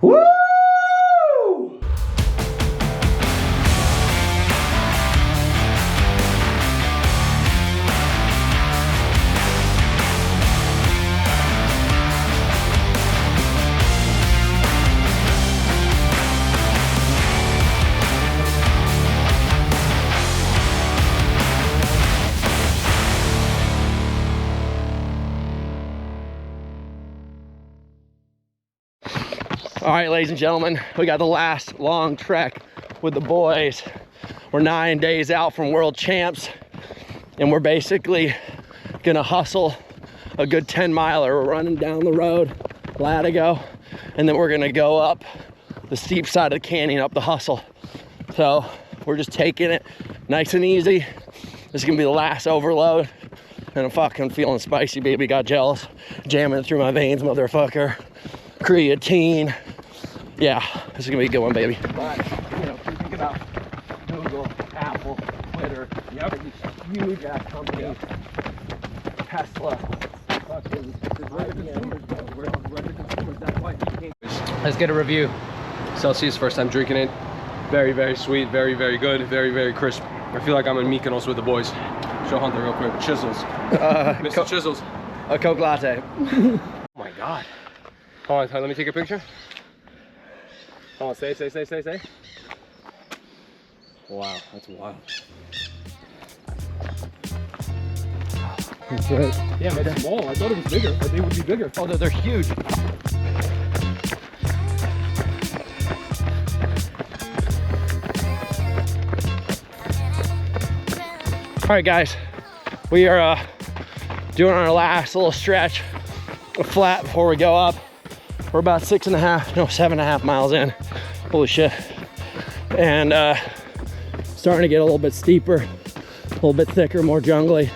Woo! All right, ladies and gentlemen, we got the last long trek with the boys. We're 9 days out from world champs, and we're basically gonna hustle a good 10 miler. We're running down the road, 𝗕𝗏𝗕𝗃, and then we're gonna go up the steep side of the canyon, up the hustle. So we're just taking it nice and easy. This is gonna be the last overload, and I'm fucking feeling spicy, baby. Got jealous, jamming it through my veins, motherfucker. Creatine. Yeah, this is gonna be a good one, baby. But, you know, if you think about Google, Apple, Twitter, these huge ass companies, Tesla, fucking, let's get a review. Celsius, first time drinking it. Very, very sweet, very, very good, very, very crisp. I feel like I'm in Mykonos with the boys. Show Hunter real quick. Chisels. Mr. Chisels. A Coke latte. Oh my God. Hold on, let me take a picture. Hold on, stay. Wow, that's wild. That's right. Yeah, but it's small. I thought it was bigger. I think it would be bigger. Oh, they're huge. All right, guys, we are doing our last little stretch of flat before we go up. We're about 7.5 miles in. Holy shit. And starting to get a little bit steeper, a little bit thicker, more jungly.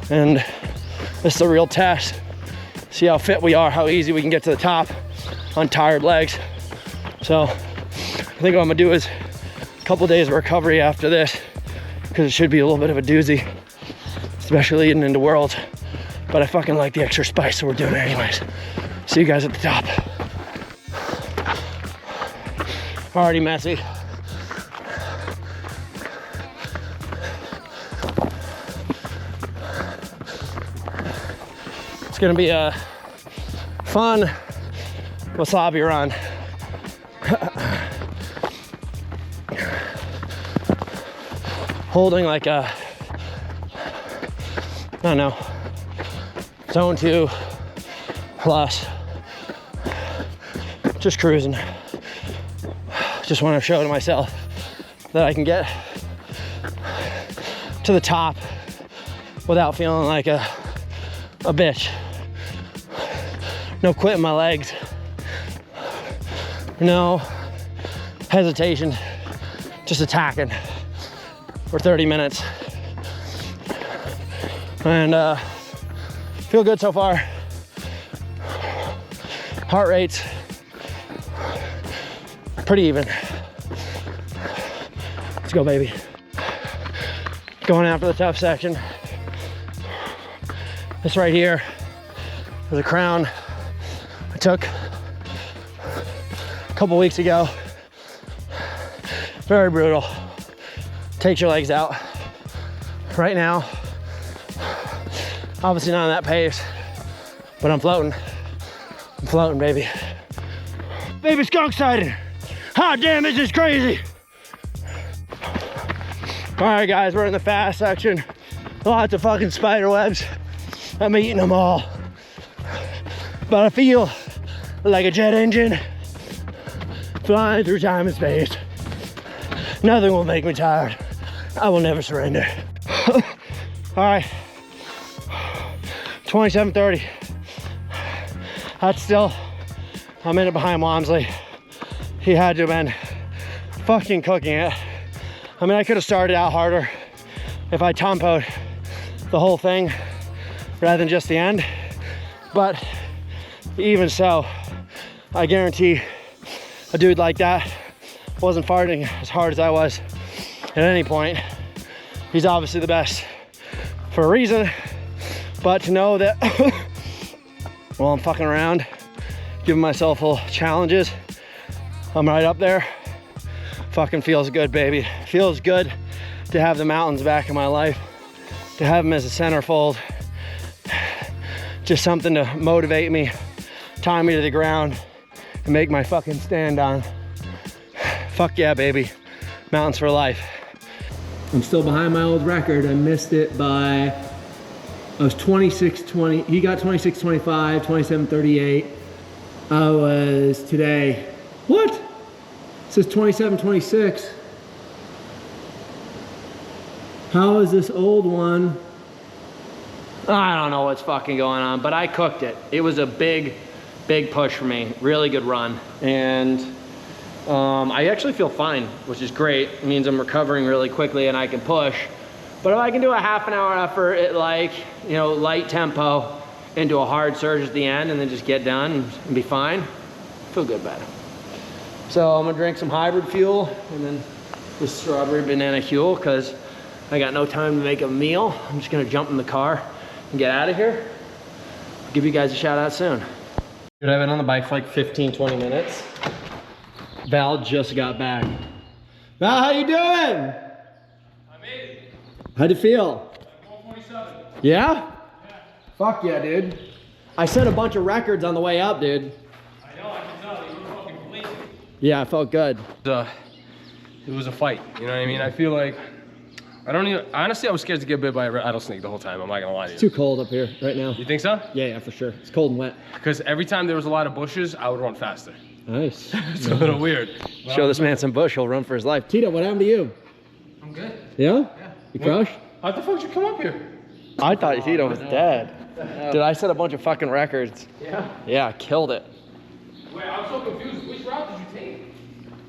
And this is a real test. See how fit we are, how easy we can get to the top on tired legs. So I think what I'm gonna do is a couple days of recovery after this, because it should be a little bit of a doozy, especially leading into Worlds. But I fucking like the extra spice, so we're doing it anyways. See you guys at the top. Already messy. It's gonna be a fun wasabi run. Holding like a, I don't know, zone 2 plus. Just cruising. Just want to show to myself that I can get to the top without feeling like a bitch. No quitting my legs. No hesitation. Just attacking for 30 minutes. And feel good so far. Heart rate's pretty even. Let's go, baby. Going after the tough section. This right here is a crown I took a couple weeks ago. Very brutal. Takes your legs out. Right now, obviously not on that pace, but I'm floating. I'm floating, baby. Baby skunk sighting. Hot damn, this is crazy. All right, guys, we're in the fast section. Lots of fucking spider webs. I'm eating them all. But I feel like a jet engine flying through time and space. Nothing will make me tired. I will never surrender. All right, 27:30. That's still a minute behind Walmsley. He had to have been fucking cooking it. I mean, I could have started out harder if I tempoed the whole thing rather than just the end. But even so, I guarantee a dude like that wasn't farting as hard as I was at any point. He's obviously the best for a reason, but to know that while I'm fucking around, giving myself little challenges. I'm right up there. Fucking feels good, baby. Feels good to have the mountains back in my life, to have them as a centerfold. Just something to motivate me, tie me to the ground, and make my fucking stand on. Fuck yeah, baby. Mountains for life. I'm still behind my old record. I missed it by, I was 26:20. He got 26:25, 27:38. I was today, what? It says 27:26. How is this old one? I don't know what's fucking going on, but I cooked it. It was a big push for me. Really good run. And I actually feel fine, which is great. It means I'm recovering really quickly and I can push. But if I can do a half an hour effort at like, you know, light tempo into a hard surge at the end and then just get done and be fine, I feel good about it. So I'm gonna drink some hybrid fuel and then this strawberry banana huel because I got no time to make a meal. I'm just gonna jump in the car and get out of here. I'll give you guys a shout out soon. Dude, I've been on the bike for like 15, 20 minutes. Val just got back. Val, how you doing? I made it. How'd you feel? I'm 127. Yeah? Yeah. Fuck yeah, dude. I set a bunch of records on the way up, dude. I know, I can tell. You were fucking blazing. Yeah, I felt good. It was a fight, you know what I mean? I feel like, honestly, I was scared to get bit by a rattlesnake the whole time, I'm not gonna lie to you. It's too cold up here right now. You think so? Yeah, for sure. It's cold and wet. Because every time there was a lot of bushes, I would run faster. Nice. It's a little weird. Show this man some bush, he'll run for his life. Tito, what happened to you? I'm good. Yeah? Yeah. You crushed? How the fuck did you come up here? I thought Tito was dead. Dude, I set a bunch of fucking records. Yeah? Yeah, I killed it. Wait, I'm so confused. Which route did you take?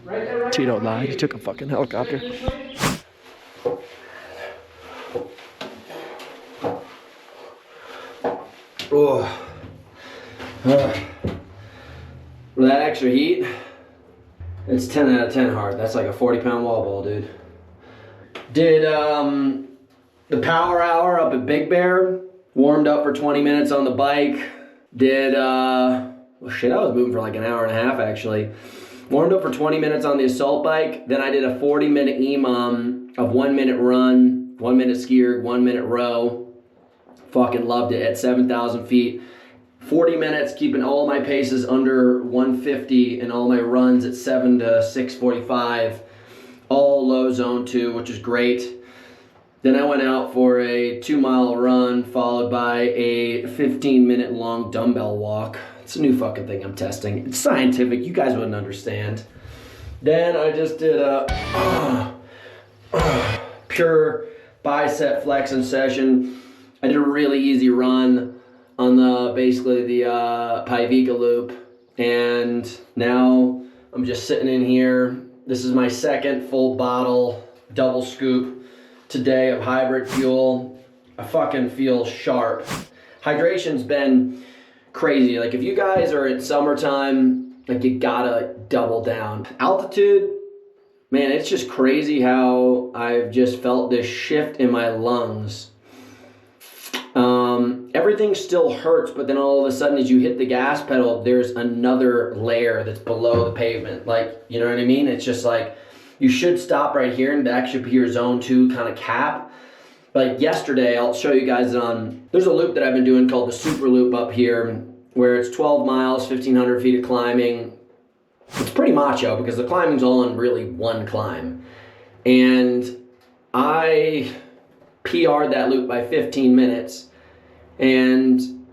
Right there, right Tito there, lied, he took a fucking helicopter. Oh. For that extra heat, it's 10 out of 10 hard. That's like a 40-pound wall ball, dude. Did the power hour up at Big Bear. Warmed up for 20 minutes on the bike. Did, well shit, I was moving for like an hour and a half actually. Warmed up for 20 minutes on the assault bike. Then I did a 40-minute EMOM of 1 minute run, 1 minute ski erg, 1 minute row. Fucking loved it at 7,000 feet. 40 minutes, keeping all my paces under 150 and all my runs at 7 to 6:45. All low zone 2, which is great. Then I went out for a 2-mile run followed by a 15-minute long dumbbell walk. It's a new fucking thing I'm testing. It's scientific, you guys wouldn't understand. Then I just did a pure bicep flexing session. I did a really easy run on basically the 𝗕𝗏𝗥 loop, and now I'm just sitting in here. This is my second full bottle double scoop today of hybrid fuel. I fucking feel sharp. Hydration's been crazy. Like if you guys are in summertime, like you gotta double down. Altitude, man, it's just crazy how I've just felt this shift in my lungs. Everything still hurts, but then all of a sudden as you hit the gas pedal, there's another layer that's below the pavement. Like, you know what I mean? It's just like, you should stop right here and that should be your zone 2 kind of cap. Like yesterday, I'll show you guys there's a loop that I've been doing called the super loop up here, where it's 12 miles, 1,500 feet of climbing. It's pretty macho because the climbing's all in really one climb. And I PR'd that loop by 15 minutes. And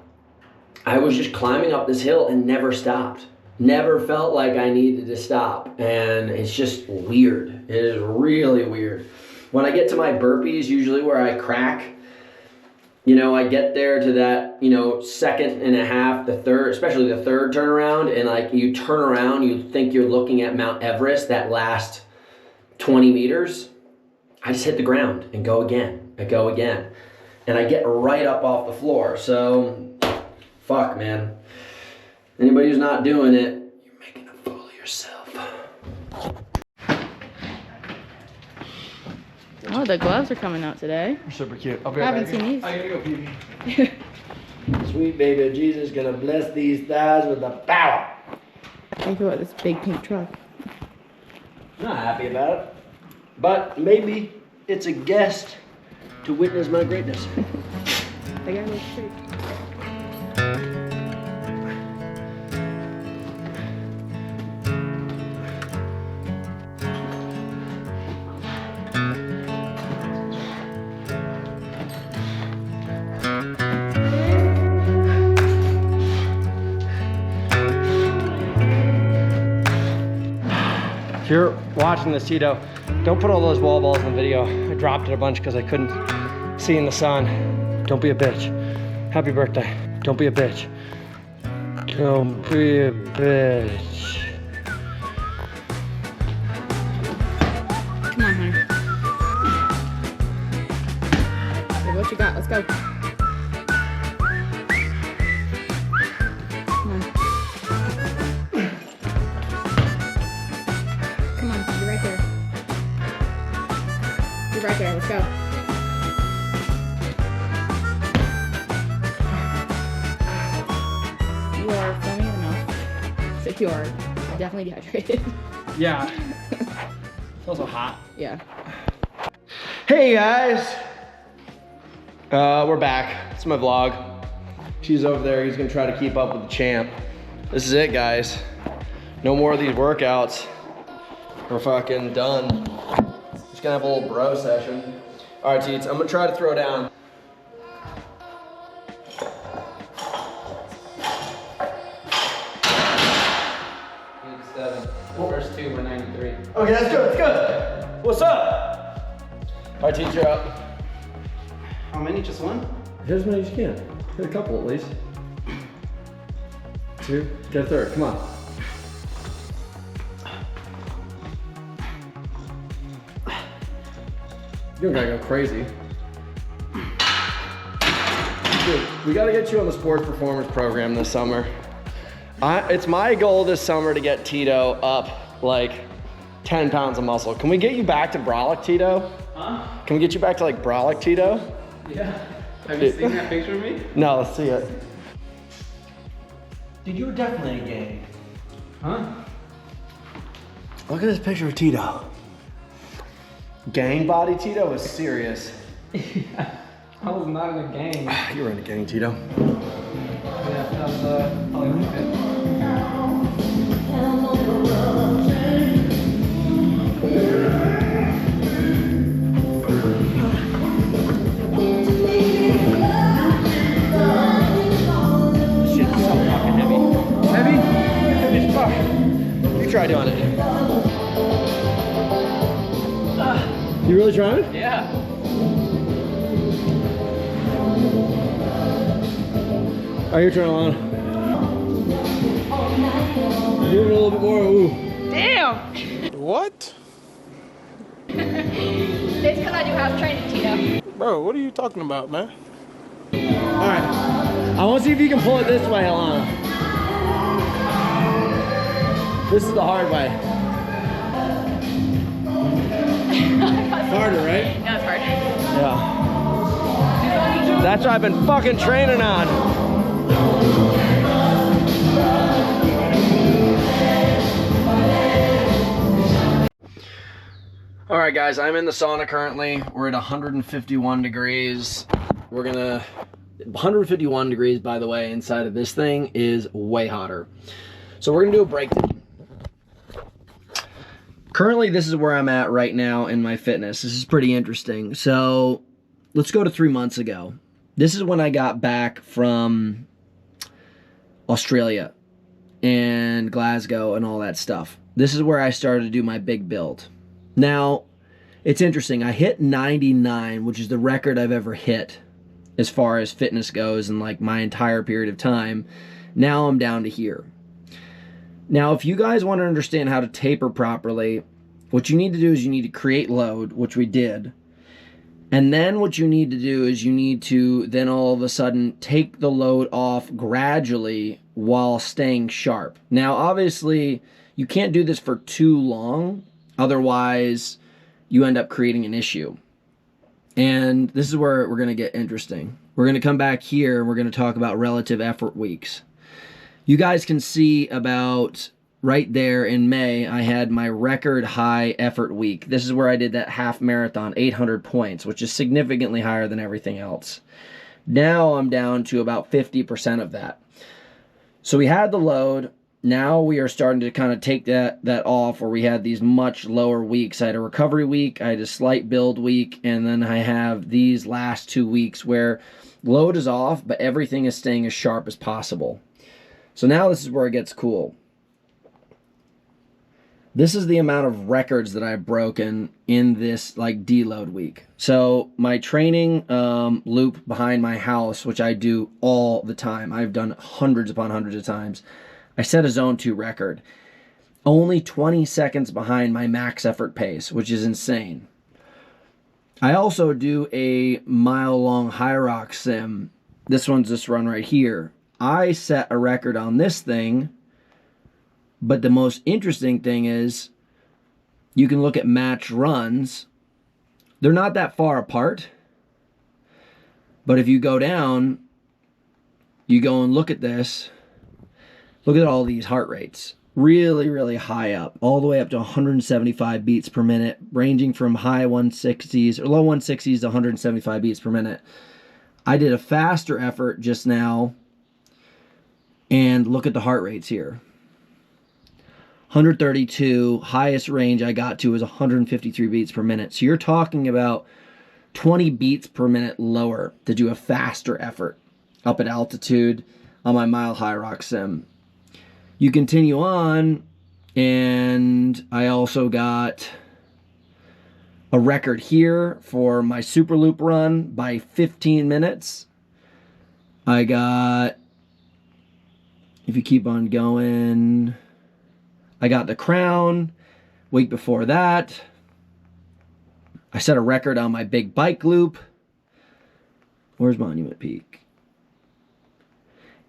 I was just climbing up this hill and never stopped. Never felt like I needed to stop. And it's just weird. It is really weird. When I get to my burpees, usually where I crack, you know, I get there to that, you know, second and a half, the third, especially the third turnaround, and like you turn around, you think you're looking at Mount Everest, that last 20 meters. I just hit the ground and go again. I go again. And I get right up off the floor. So, fuck, man. Anybody who's not doing it, you're making a fool of yourself. Oh, the gloves are coming out today. They're super cute. I haven't seen these. I gotta go pee. Sweet. sweet baby Jesus gonna bless these thighs with the power. Think about this big pink truck. Not happy about it, but maybe it's a guest to witness my greatness. I got no shirt. If you're watching this, Tito, don't put all those wall balls in the video. I dropped it a bunch because I couldn't see in the sun. Don't be a bitch. Happy birthday. Don't be a bitch. Don't be a bitch. Come on, honey. Okay, what you got? Let's go. Come on. Come on, you're right there. You're right there, let's go. You are foaming in the mouth. So you are definitely dehydrated. Yeah. It's also hot. Yeah. Hey guys. We're back. It's my vlog. She's over there. He's gonna try to keep up with the champ. This is it, guys. No more of these workouts. We're fucking done. Just gonna have a little bro session. All right, Teets, I'm gonna try to throw down. The first two were 93. Okay, that's good, that's good. What's up? All right, Teets, you're up. How many? Just one? Hit as many as you can. Hit a couple at least. Two, get a third, come on. You don't gotta go crazy. Dude, we gotta get you on the sports performance program this summer. It's my goal this summer to get Tito up like 10 pounds of muscle. Can we get you back to brolic, Tito? Huh? Can we get you back to like brolic, Tito? Yeah. Have you seen that picture of me? No, let's see it. Dude, you were definitely in a gang. Huh? Look at this picture of Tito. Gang body Tito was serious. Yeah. I was not in a gang. You were in a gang, Tito. Yeah, that's probably good. Shit's so fucking heavy. Heavy? Heavy as fuck. You try doing it. You really trying? Yeah. Are you trying along? Do it a little bit more. Ooh. Damn! What? It's because I do house training, Tito. Bro, what are you talking about, man? Alright. I want to see if you can pull it this way, Alana. This is the hard way. Harder, right? No, it's hard. Yeah. That's what I've been fucking training on. All right, guys, I'm in the sauna currently. We're at 151 degrees. We're gonna, 151 degrees, by the way, inside of this thing is way hotter. So we're gonna do a breakdown. Currently, this is where I'm at right now in my fitness. This is pretty interesting. So let's go to 3 months ago. This is when I got back from Australia and Glasgow and all that stuff. This is where I started to do my big build. Now, it's interesting. I hit 99, which is the record I've ever hit as far as fitness goes in like my entire period of time. Now I'm down to here. Now, if you guys want to understand how to taper properly, what you need to do is you need to create load, which we did. And then what you need to do is you need to then all of a sudden take the load off gradually while staying sharp. Now, obviously, you can't do this for too long. Otherwise, you end up creating an issue. And this is where we're going to get interesting. we're going to come back here and we're going to talk about relative effort weeks. You guys can see about right there in May, I had my record high effort week. This is where I did that half marathon, 800 points, which is significantly higher than everything else. Now I'm down to about 50% of that. So we had the load. Now we are starting to kind of take that off, where we had these much lower weeks. I had a recovery week, I had a slight build week, and then I have these last 2 weeks where load is off, but everything is staying as sharp as possible. So now this is where it gets cool. This is the amount of records that I've broken in this like deload week. So my training loop behind my house, which I do all the time, I've done hundreds upon hundreds of times, I set a zone 2 record. Only 20 seconds behind my max effort pace, which is insane. I also do a mile-long high rock sim. This one's this run right here. I set a record on this thing. But the most interesting thing is, you can look at match runs. They're not that far apart. But if you go down, you go and look at this. Look at all these heart rates. Really, really high up. All the way up to 175 beats per minute. Ranging from high 160s or low 160s to 175 beats per minute. I did a faster effort just now. And look at the heart rates here. 132, highest range I got to was 153 beats per minute. So you're talking about 20 beats per minute lower to do a faster effort up at altitude on my mile high rock sim. You continue on, and I also got a record here for my super loop run by 15 minutes. I got, if you keep on going, I got the crown week before that. I set a record on my big bike loop. Where's Monument Peak?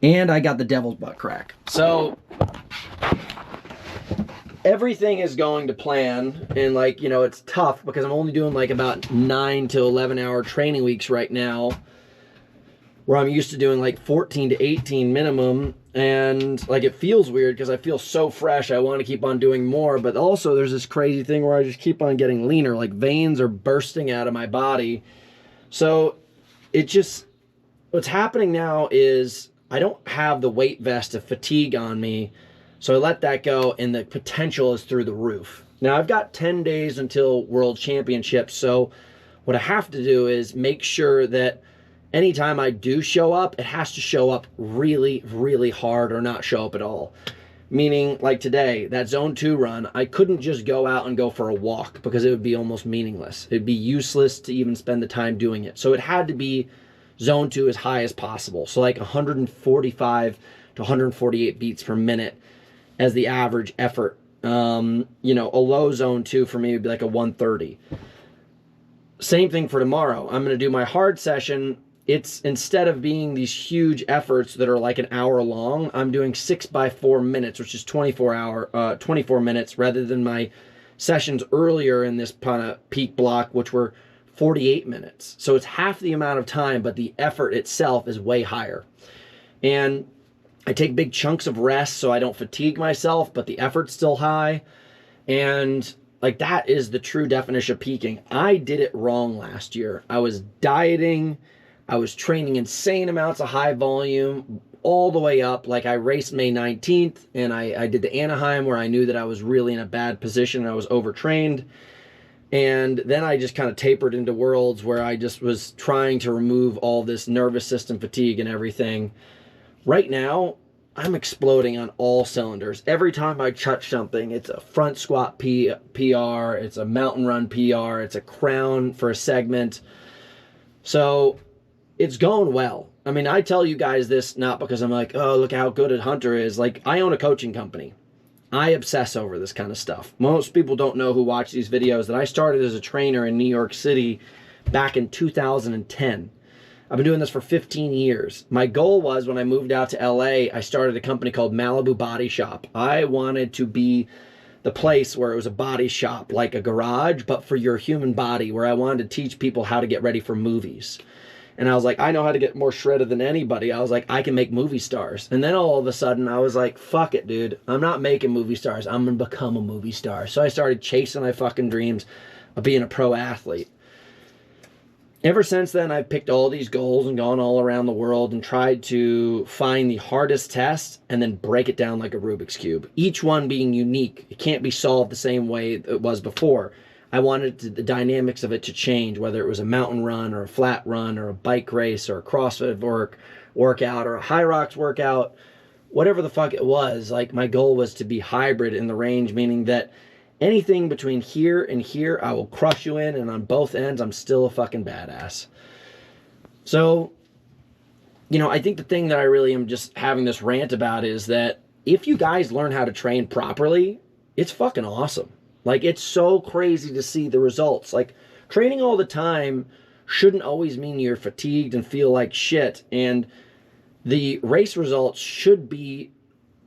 And I got the devil's butt crack. So everything is going to plan, and like, you know, it's tough because I'm only doing like about 9 to 11 hour training weeks right now, where I'm used to doing like 14 to 18 minimum. And like, it feels weird because I feel so fresh. I want to keep on doing more, but also there's this crazy thing where I just keep on getting leaner. Like, veins are bursting out of my body. So it just, what's happening now is I don't have the weight vest of fatigue on me. So I let that go, and the potential is through the roof. Now I've got 10 days until World Championships. So what I have to do is make sure that anytime I do show up, it has to show up really, really hard or not show up at all. Meaning, like today, that zone 2 run, I couldn't just go out and go for a walk because it would be almost meaningless. It'd be useless to even spend the time doing it. So it had to be zone 2 as high as possible. So like 145 to 148 beats per minute as the average effort. You know, a low zone 2 for me would be like a 130. Same thing for tomorrow. I'm going to do my hard session. It's, instead of being these huge efforts that are like an hour long, I'm doing 6 by 4 minutes, which is 24 minutes, rather than my sessions earlier in this kind of peak block, which were 48 minutes. So it's half the amount of time, but the effort itself is way higher. And I take big chunks of rest so I don't fatigue myself, but the effort's still high. And like, that is the true definition of peaking. I did it wrong last year. I was dieting. I was training insane amounts of high volume all the way up. Like, I raced May 19th, and I did the Anaheim, where I knew that I was really in a bad position and I was overtrained. And then I just kind of tapered into Worlds, where I just was trying to remove all this nervous system fatigue and everything. Right now, I'm exploding on all cylinders. Every time I touch something, it's a front squat PR, it's a mountain run PR, it's a crown for a segment. So it's going well. I mean, I tell you guys this not because I'm like, oh, look how good Hunter is. Like, I own a coaching company. I obsess over this kind of stuff. Most people don't know, who watch these videos, that I started as a trainer in New York City back in 2010. I've been doing this for 15 years. My goal was, when I moved out to LA, I started a company called Malibu Body Shop. I wanted to be the place where it was a body shop, like a garage, but for your human body, where I wanted to teach people how to get ready for movies. And I was like, I know how to get more shredded than anybody. I was like, I can make movie stars. And then all of a sudden I was like, fuck it, dude. I'm not making movie stars. I'm going to become a movie star. So I started chasing my fucking dreams of being a pro athlete. Ever since then, I've picked all these goals and gone all around the world and tried to find the hardest test and then break it down like a Rubik's Cube. Each one being unique. It can't be solved the same way it was before. I wanted the dynamics of it to change, whether it was a mountain run or a flat run or a bike race or a CrossFit workout or a high rocks workout, whatever the fuck it was. Like, my goal was to be hybrid in the range, meaning that anything between here and here, I will crush you in, and on both ends, I'm still a fucking badass. So, you know, I think the thing that I really am just having this rant about is that if you guys learn how to train properly, it's fucking awesome. Like, it's so crazy to see the results. Like, training all the time shouldn't always mean you're fatigued and feel like shit. And the race results should be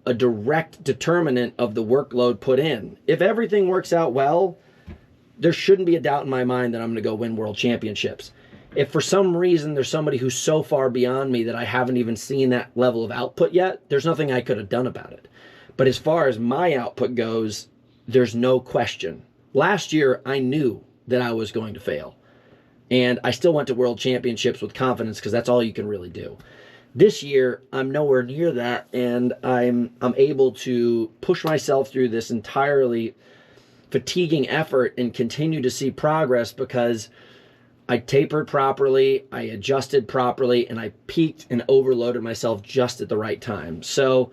a direct determinant of the workload put in. If everything works out well, there shouldn't be a doubt in my mind that I'm going to go win world championships. If for some reason there's somebody who's so far beyond me that I haven't even seen that level of output yet, there's nothing I could have done about it. But as far as my output goes, there's no question. Last year, I knew that I was going to fail. And I still went to world championships with confidence because that's all you can really do. This year, I'm nowhere near that, and I'm able to push myself through this entirely fatiguing effort and continue to see progress because I tapered properly, I adjusted properly, and I peaked and overloaded myself just at the right time. So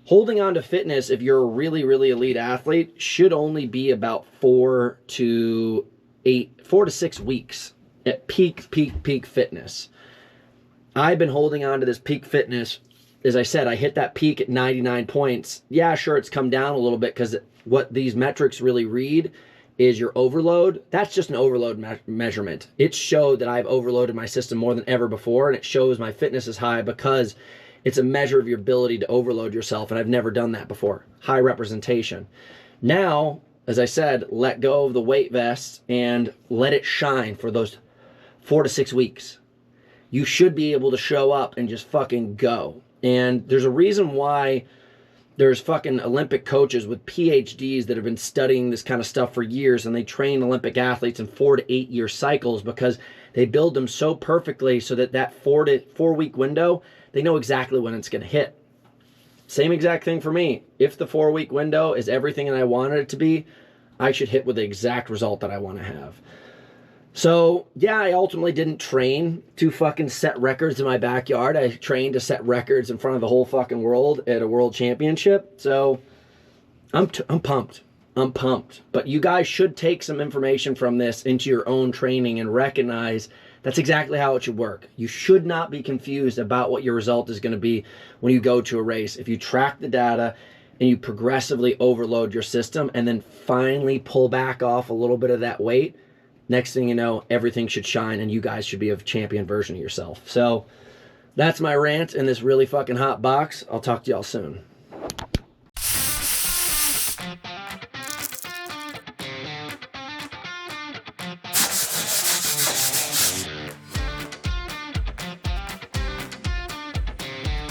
holding on to fitness, if you're a really, really elite athlete, should only be about 4 to 6 weeks at peak fitness. I've been holding on to this peak fitness. As I said, I hit that peak at 99 points. Yeah, sure, it's come down a little bit because what these metrics really read is your overload. That's just an overload measurement. It showed that I've overloaded my system more than ever before, and it shows my fitness is high because it's a measure of your ability to overload yourself, and I've never done that before. High representation. Now, as I said, let go of the weight vest and let it shine for those 4 to 6 weeks. You should be able to show up and just fucking go. And there's a reason why there's fucking Olympic coaches with PhDs that have been studying this kind of stuff for years, and they train Olympic athletes in 4 to 8 year cycles because they build them so perfectly so that 4 week window, they know exactly when it's going to hit. Same exact thing for me. If the 4 week window is everything that I wanted it to be, I should hit with the exact result that I want to have. So, yeah, I ultimately didn't train to fucking set records in my backyard. I trained to set records in front of the whole fucking world at a world championship. So, I'm pumped. I'm pumped. But you guys should take some information from this into your own training and recognize that's exactly how it should work. You should not be confused about what your result is going to be when you go to a race. If you track the data and you progressively overload your system and then finally pull back off a little bit of that weight, next thing you know, everything should shine and you guys should be a champion version of yourself. So that's my rant in this really fucking hot box. I'll talk to y'all soon.